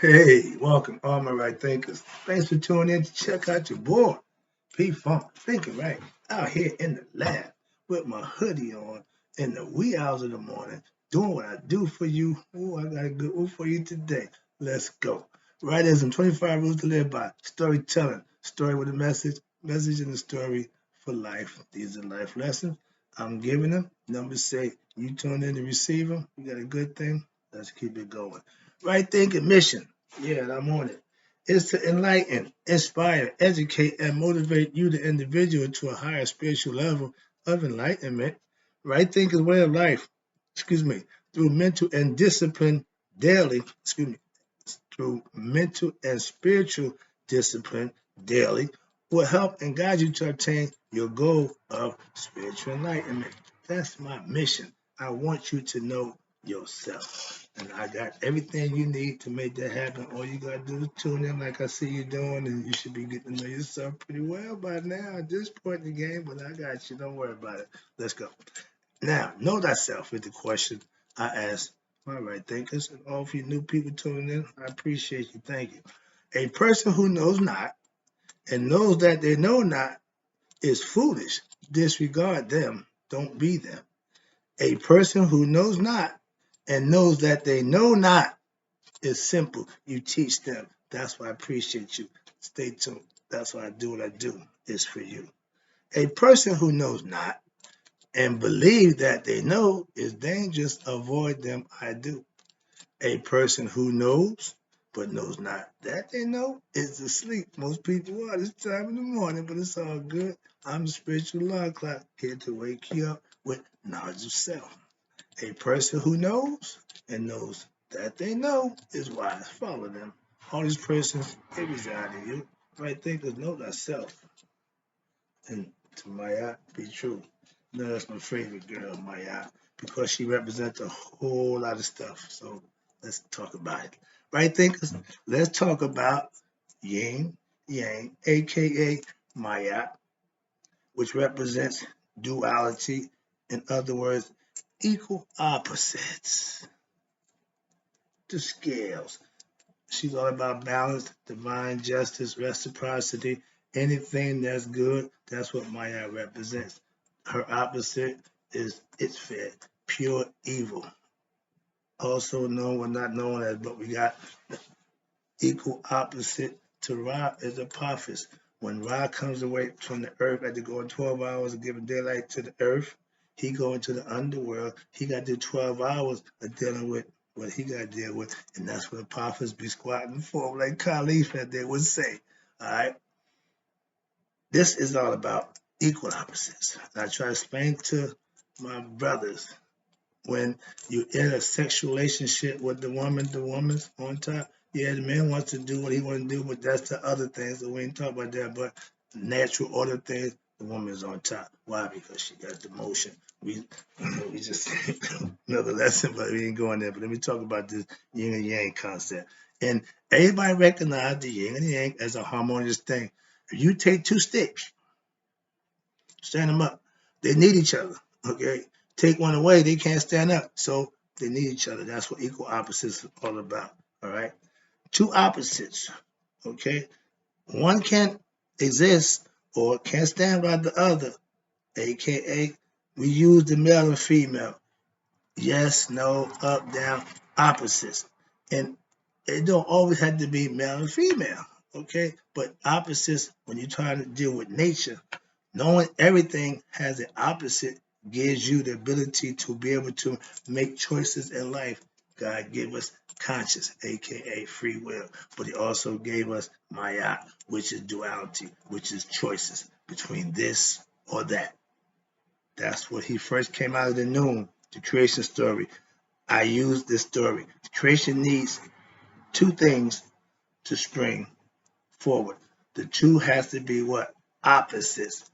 Hey, welcome, all my right thinkers. Thanks for tuning in to check out your boy, P Funk, thinking right, out here in the lab with my hoodie on in the wee hours of the morning, doing what I do for you. Ooh, I got a good one for you today. Let's go. Writism, 25 rules to live by. Storytelling, story with a message and a story for life. These are life lessons. I'm giving them. Numbers say you tune in to receive them. You got a good thing. Let's keep it going. Right thinking mission. Yeah, I'm on it. Is to enlighten, inspire, educate, and motivate you, the individual, to a higher spiritual level of enlightenment. Right thinking way of life, excuse me, through mental and discipline daily, excuse me, through mental and spiritual discipline daily will help and guide you to obtain your goal of spiritual enlightenment. That's my mission. I want you to know yourself. And I got everything you need to make that happen. All you got to do is tune in like I see you doing, and you should be getting to know yourself pretty well by now at this point in the game, but I got you. Don't worry about it. Let's go. Now, know thyself is the question I ask. All right, thinkers, and all of you new people tuning in, I appreciate you. Thank you. A person who knows not and knows that they know not is foolish. Disregard them. Don't be them. A person who knows not and knows that they know not is simple. You teach them. That's why I appreciate you. Stay tuned. That's why I do what I do. It's for you. A person who knows not and believe that they know is dangerous. Avoid them. I do. A person who knows but knows not that they know is asleep. Most people are this time in the morning, but it's all good. I'm the spiritual alarm clock here to wake you up with knowledge of self. A person who knows and knows that they know is wise. Follow them. All these persons, they reside in you. Right thinkers know thyself. And to Maya, be true. No, that's my favorite girl, Maya, because she represents a whole lot of stuff. So let's talk about it. Right thinkers, let's talk about Ying, Yang, aka Maya, which represents duality. In other words, equal opposites. The scales. She's all about balance, divine justice, reciprocity. Anything that's good, that's what Maya represents. Her opposite is its fit, pure evil. Also known, well, not known as, but we got the equal opposite to Ra is Apophis. When Ra comes away from the earth after going 12 hours of giving daylight to the earth, he go into the underworld. He got to do 12 hours of dealing with what he got to deal with, and that's what Apophis be squatting for, like Khalif as they would say. All right, this is all about equal opposites. And I try to explain to my brothers when you're in a sexual relationship with the woman's on top. Yeah, the man wants to do what he wants to do, but that's the other things. So we ain't talking about that. But natural order things, the woman is on top. Why? Because she got the motion. We just another lesson, but we ain't going there. But let me talk about this yin and yang concept. And everybody recognize the yin and yang as a harmonious thing. If you take two sticks, stand them up, they need each other. Okay, take one away, they can't stand up. So they need each other. That's what equal opposites is all about. All right, two opposites. Okay, one can't exist or can't stand by the other. AKA, we use the male and female. Yes, no, up, down, opposites. And it don't always have to be male and female. Okay, but opposites when you're trying to deal with nature. Knowing everything has an opposite gives you the ability to be able to make choices in life. God gave us conscious, aka free will, but He also gave us Maya, which is duality, which is choices between this or that. That's what He first came out of the noon, the creation story. I use this story. Creation needs two things to spring forward. The two has to be what? Opposites,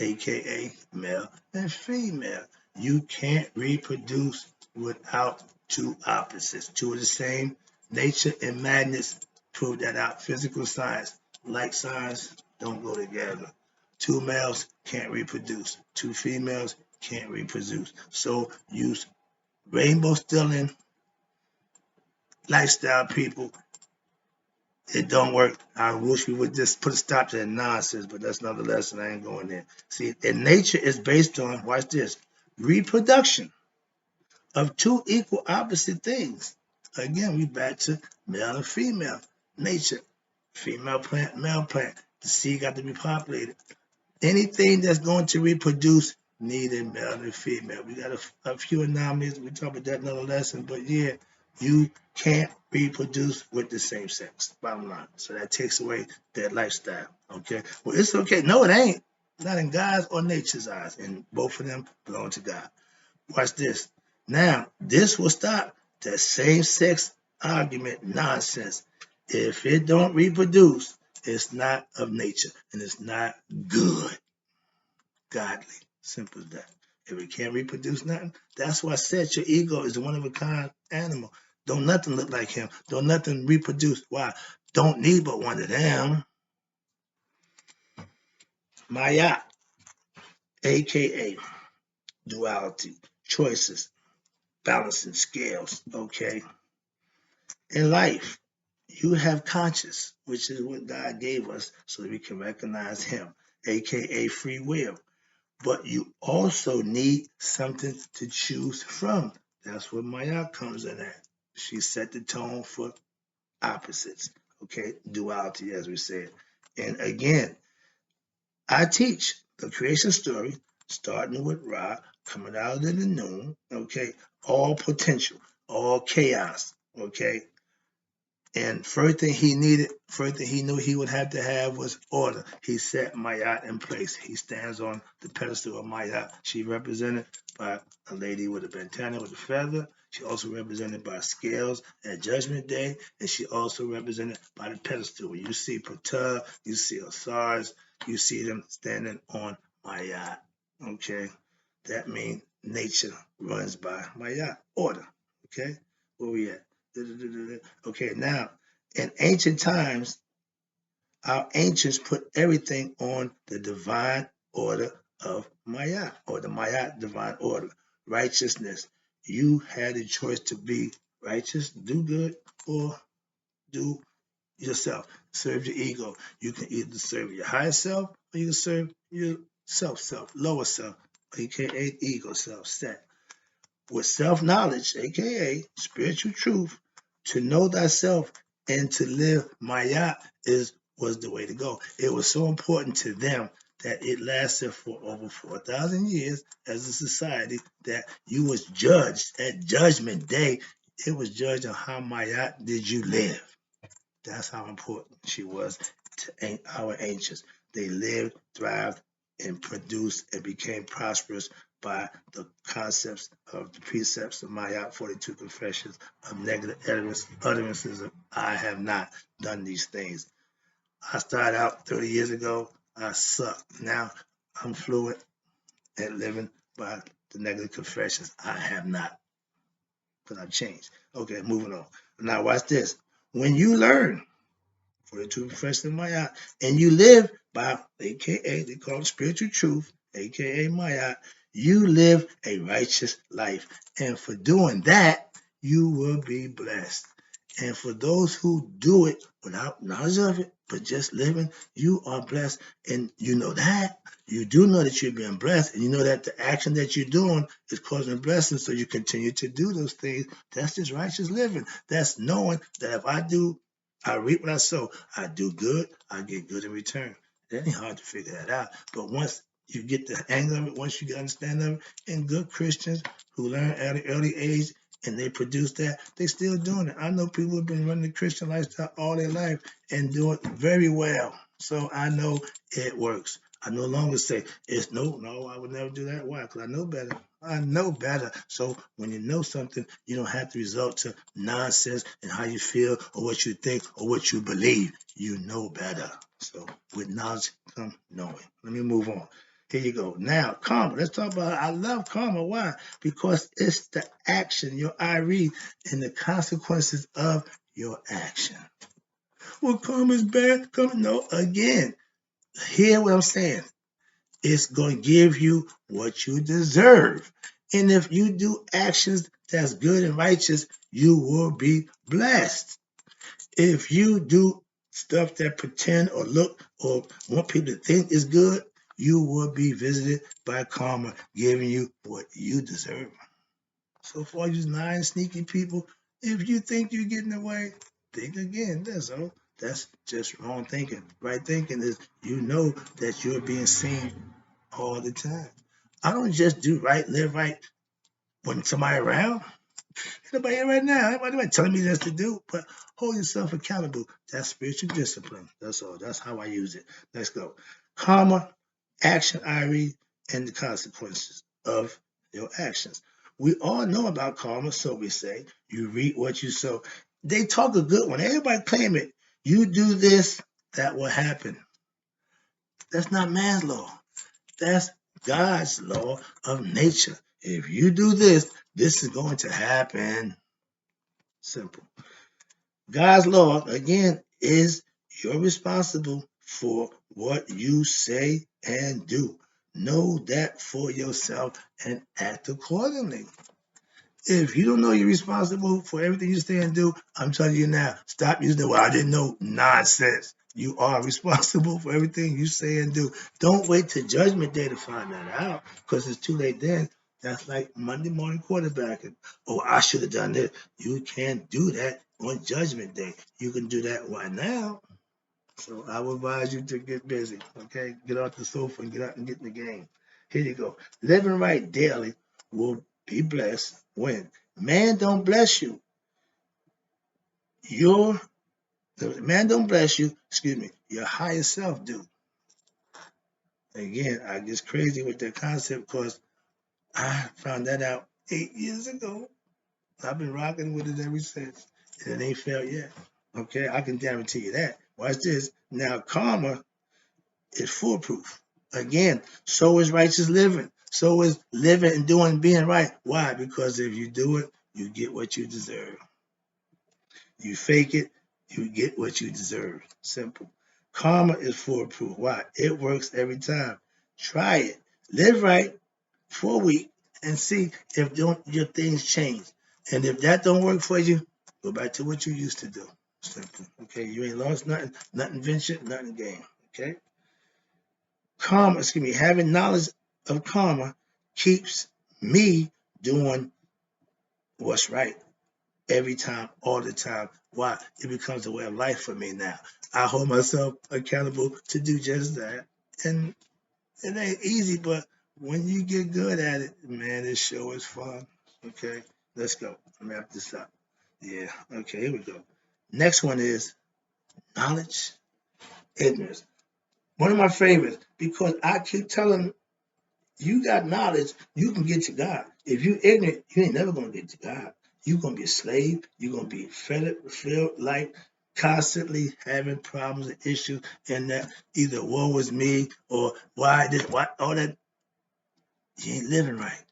aka male and female. You can't reproduce without two opposites. Two of the same nature and magnets prove that out. Physical science, like science, don't go together. Two males can't reproduce. Two females can't reproduce. So use rainbow stealing lifestyle people It don't work. I wish we would just put a stop to that nonsense, but that's another lesson. I ain't going there. See, and nature is based on, watch this, reproduction of two equal opposite things. Again, we back to male and female. Nature, female plant, male plant. The seed got to be populated. Anything that's going to reproduce needed male and female. We got a few anomalies. We talk about that in another lesson, but yeah, you can't reproduce with the same sex. Bottom line. So that takes away that lifestyle. Okay. Well, it's okay. No, it ain't. Not in God's or nature's eyes, and both of them belong to God. Watch this. Now, this will stop that same-sex argument nonsense. If it don't reproduce, it's not of nature, and it's not good, godly. Simple as that. If it can't reproduce nothing, that's why I said your ego is a one-of-a-kind animal. Don't nothing look like him. Don't nothing reproduce. Why? Don't need but one of them. Maat, a.k.a. duality, choices, balancing scales, okay? In life, you have conscious, which is what God gave us so that we can recognize him, aka free will. But you also need something to choose from. That's where Maya comes in at. She set the tone for opposites, okay? Duality, as we said. And again, I teach the creation story, starting with Ra, coming out in the noon, okay? All potential, all chaos, okay? And first thing he needed, first thing he knew he would have to have was order. He set Mayat in place. He stands on the pedestal of Mayat. She represented by a lady with a bandana with a feather. She also represented by scales at Judgment Day, and she also represented by the pedestal. When you see Ptah, you see Osiris, you see them standing on Mayat. Okay, that means nature runs by Mayat, order. Okay, where we at? Okay, now, in ancient times, our ancients put everything on the divine order of Maya, or the Maya divine order, righteousness. You had a choice to be righteous, do good, or do yourself, serve your ego. You can either serve your higher self, or you can serve your self, lower self, aka ego self, set. With self-knowledge, aka spiritual truth, to know thyself and to live Maya was the way to go. It was so important to them that it lasted for over 4,000 years as a society that you was judged at Judgment Day. It was judged on how Maya did you live. That's how important she was to our ancients. They lived, thrived, and produced and became prosperous by the concepts of the precepts of Mayat 42 confessions of negative utterances of I have not done these things. I started out 30 years ago. I sucked. Now I'm fluent at living by the negative confessions. I have not, because I've changed. Okay, moving on. Now watch this. When you learn 42 confessions of Mayat, and you live by, aka they call it spiritual truth, aka Mayat, you live a righteous life. And for doing that, you will be blessed. And for those who do it without knowledge of it, but just living, you are blessed. And you know that. You do know that you're being blessed, and you know that the action that you're doing is causing a blessing, so you continue to do those things. That's just righteous living. That's knowing that if I reap what I sow. I do good, I get good in return. That ain't hard to figure that out. But once you get the hang of it, once you understand of it, and good Christians who learn at an early age and they produce that, they still doing it. I know people who've been running the Christian lifestyle all their life and do it very well. So I know it works. I no longer say it's no, I would never do that. Why? Because I know better. I know better. So when you know something, you don't have to resort to nonsense and how you feel or what you think or what you believe. You know better. So with knowledge come knowing. Let me move on. Here you go. Now, karma. Let's talk about it. I love karma. Why? Because it's the action, your I read, and the consequences of your action. Well, karma is bad. Karma, no, again, hear what I'm saying. It's going to give you what you deserve. And if you do actions that's good and righteous, you will be blessed. If you do stuff that pretend or look or want people to think is good, you will be visited by karma, giving you what you deserve. So for all you nine sneaky people, if you think you're getting away, think again. That's all. That's just wrong thinking. Right thinking is you know that you're being seen all the time. I don't just do right, live right when somebody around. Nobody here right now. Nobody telling me this to do, but hold yourself accountable. That's spiritual discipline. That's all. That's how I use it. Let's go. Karma, action, I read, and the consequences of your actions. We all know about karma, so we say. You reap what you sow. They talk a good one. Everybody claim it. You do this, that will happen. That's not man's law. That's God's law of nature. If you do this, this is going to happen. Simple. God's law, again, is you're responsible for what you say and do. Know that for yourself and act accordingly. If you don't know you're responsible for everything you say and do, I'm telling you now, stop using the "well, I didn't know" nonsense. You are responsible for everything you say and do. Don't wait till Judgment Day to find that out because it's too late then. That's like Monday morning quarterbacking. Oh, I should have done this. You can't do that on Judgment Day. You can do that right now. So I would advise you to get busy, okay? Get off the sofa and get out and get in the game. Here you go. Living right daily will be blessed when man don't bless you. The man don't bless you, excuse me, your higher self do. Again, I get crazy with that concept because I found that out 8 years ago. I've been rocking with it ever since. And it ain't failed yet. Okay, I can guarantee you that. Watch this. Now, karma is foolproof. Again, so is righteous living. So is living and doing being right. Why? Because if you do it, you get what you deserve. You fake it, you get what you deserve. Simple. Karma is foolproof. Why? It works every time. Try it. Live right for a week and see if your things change. And if that don't work for you, go back to what you used to do. Simple. Okay, you ain't lost nothing, nothing ventured, nothing gained. Okay. Karma, excuse me, having knowledge of karma keeps me doing what's right every time, all the time. Why? It becomes a way of life for me now. I hold myself accountable to do just that. And it ain't easy, but when you get good at it, man, this show is fun. Okay, let's go. Wrap this up. Yeah, okay, here we go. Next one is knowledge, ignorance. One of my favorites because I keep telling you got knowledge, you can get to God. If you ignorant, you ain't never gonna get to God. You're gonna be a slave. You're gonna be feel like constantly having problems and issues, and that either woe was me or why this, why all that. You ain't living right.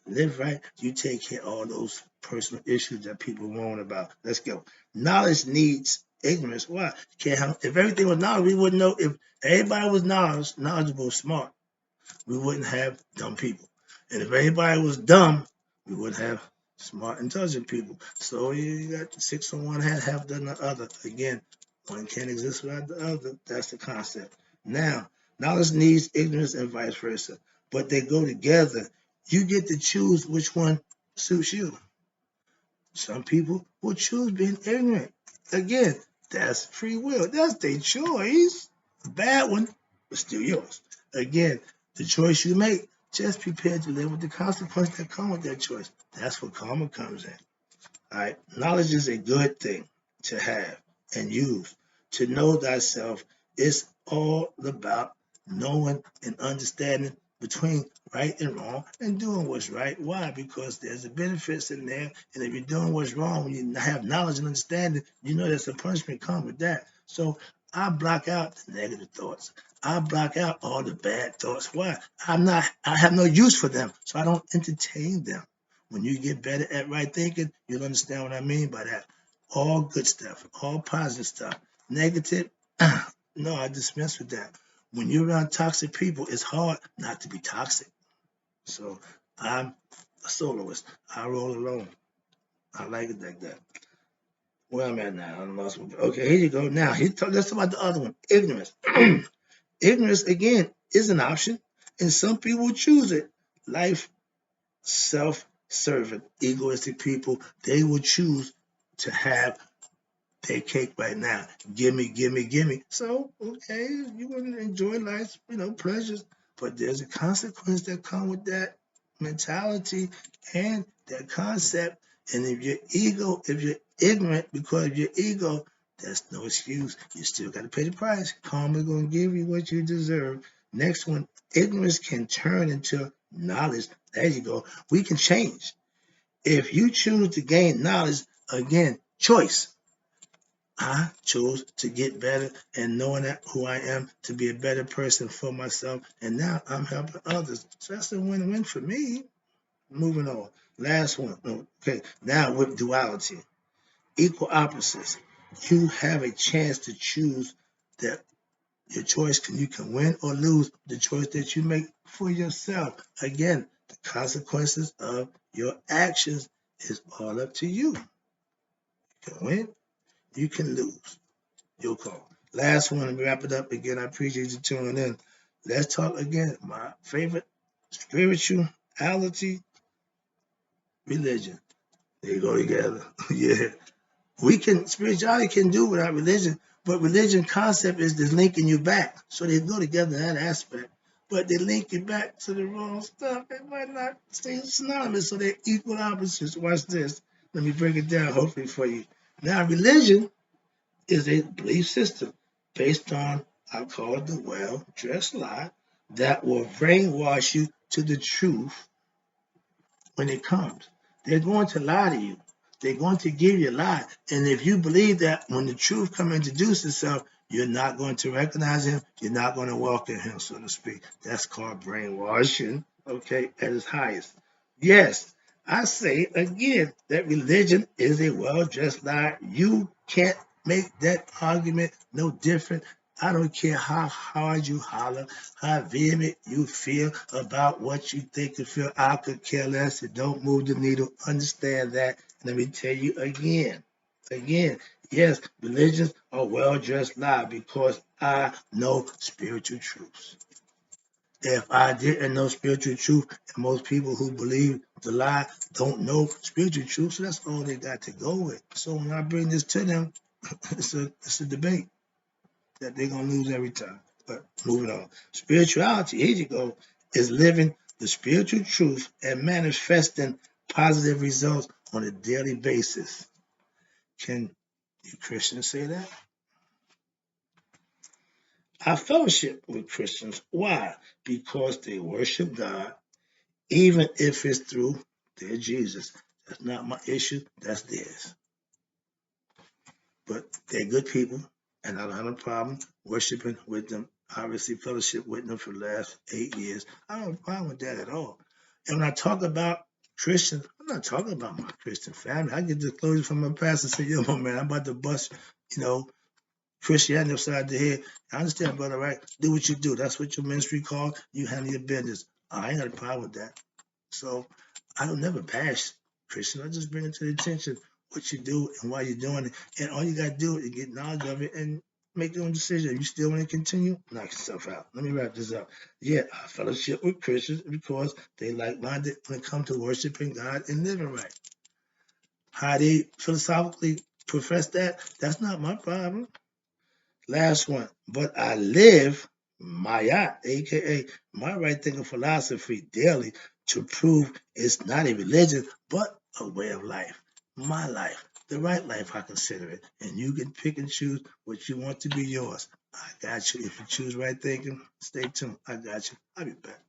Live right. You take care of all those personal issues that people moan about. Let's go. Knowledge needs ignorance. Why? Can't help. If everything was knowledge, we wouldn't know. If everybody was knowledgeable, smart, we wouldn't have dumb people. And if everybody was dumb, we wouldn't have smart, intelligent people. So you got six on one hand, half done the other. Again, one can't exist without the other. That's the concept. Now, knowledge needs ignorance and vice versa, but they go together. You get to choose which one suits you. Some people will choose being ignorant. Again, that's free will. That's their choice. Bad one, but still yours. Again, the choice you make, just prepare to live with the consequences that come with that choice. That's where karma comes in. All right. Knowledge is a good thing to have and use. To know thyself is all about knowing and understanding between right and wrong and doing what's right. Why? Because there's the benefits in there. And if you're doing what's wrong, when you have knowledge and understanding, you know there's a punishment come with that. So I block out the negative thoughts. I block out all the bad thoughts. Why? I have no use for them. So I don't entertain them. When you get better at right thinking, you'll understand what I mean by that. All good stuff, all positive stuff. Negative, no, I dismiss with that. When you're around toxic people, it's hard not to be toxic. So I'm a soloist. I roll alone. I like it like that. Where I'm at now, I lost my, okay, here you go. Now, let's talk about the other one, ignorance. Ignorance, again, is an option, and some people choose it. Life, self-serving, egoistic people, they will choose to have their cake right now. Gimme, gimme, gimme. So, okay, you want to enjoy life's, pleasures, but there's a consequence that come with that mentality and that concept. And if you're ignorant because of your ego, that's no excuse. You still got to pay the price. Karma's going to give you what you deserve. Next one, ignorance can turn into knowledge. There you go. We can change. If you choose to gain knowledge, again, choice. I chose to get better and knowing that who I am to be a better person for myself. And now I'm helping others. So that's a win-win for me. Moving on. Last one. Okay. Now with duality, equal opposites. You have a chance to choose that your choice you can win or lose the choice that you make for yourself. Again, the consequences of your actions is all up to you. You can win, you can lose. Your call. Last one, and wrap it up again. I appreciate you tuning in. Let's talk again. My favorite spirituality, religion. They go together. Yeah. Spirituality can do without religion, but religion concept is just linking you back. So they go together in that aspect. But they link you back to the wrong stuff. It might not stay synonymous, so they're equal opposites. Watch this. Let me break it down, hopefully, for you. Now, religion is a belief system based on, I call it the well-dressed lie, that will brainwash you to the truth when it comes. They're going to lie to you. They're going to give you a lie. And if you believe that when the truth comes and introduce itself, you're not going to recognize him. You're not going to walk in him, so to speak. That's called brainwashing, okay, at its highest. Yes, I say again that religion is a well-dressed lie. You can't make that argument no different. I don't care how hard you holler, how vehement you feel about what you think you feel. I could care less. It don't move the needle. Understand that. Let me tell you again, yes, religions are well-dressed lie because I know spiritual truths. If I didn't know spiritual truth, and most people who believe the lie don't know spiritual truth, so that's all they got to go with. So when I bring this to them, it's a debate that they're gonna lose every time. But moving on. Spirituality, here you go, is living the spiritual truth and manifesting positive results on a daily basis. Can you Christians say that? I fellowship with Christians. Why? Because they worship God, even if it's through their Jesus. That's not my issue, that's theirs. But they're good people, and I don't have a problem worshiping with them. I received fellowship with them for the last 8 years. I don't have a problem with that at all. And when I talk about Christians, I'm not talking about my Christian family. I get disclosure from my pastor and say, yo, man, I'm about to bust, Christianity upside the head. I understand, brother, right? Do what you do. That's what your ministry called. You handle your business. I ain't got a problem with that. So I don't never bash Christian. I just bring it to the attention what you do and why you're doing it. And all you got to do is get knowledge of it and make your own decision. If you still want to continue, knock yourself out. Let me wrap this up. Yeah, I fellowship with Christians because they like-minded when it comes to worshiping God and living right. How they philosophically profess that, that's not my problem. Last one. But I live Maat, aka my right thinking philosophy, daily to prove it's not a religion, but a way of life. My life, the right life, I consider it. And you can pick and choose what you want to be yours. I got you. If you choose right thinking, stay tuned. I got you. I'll be back.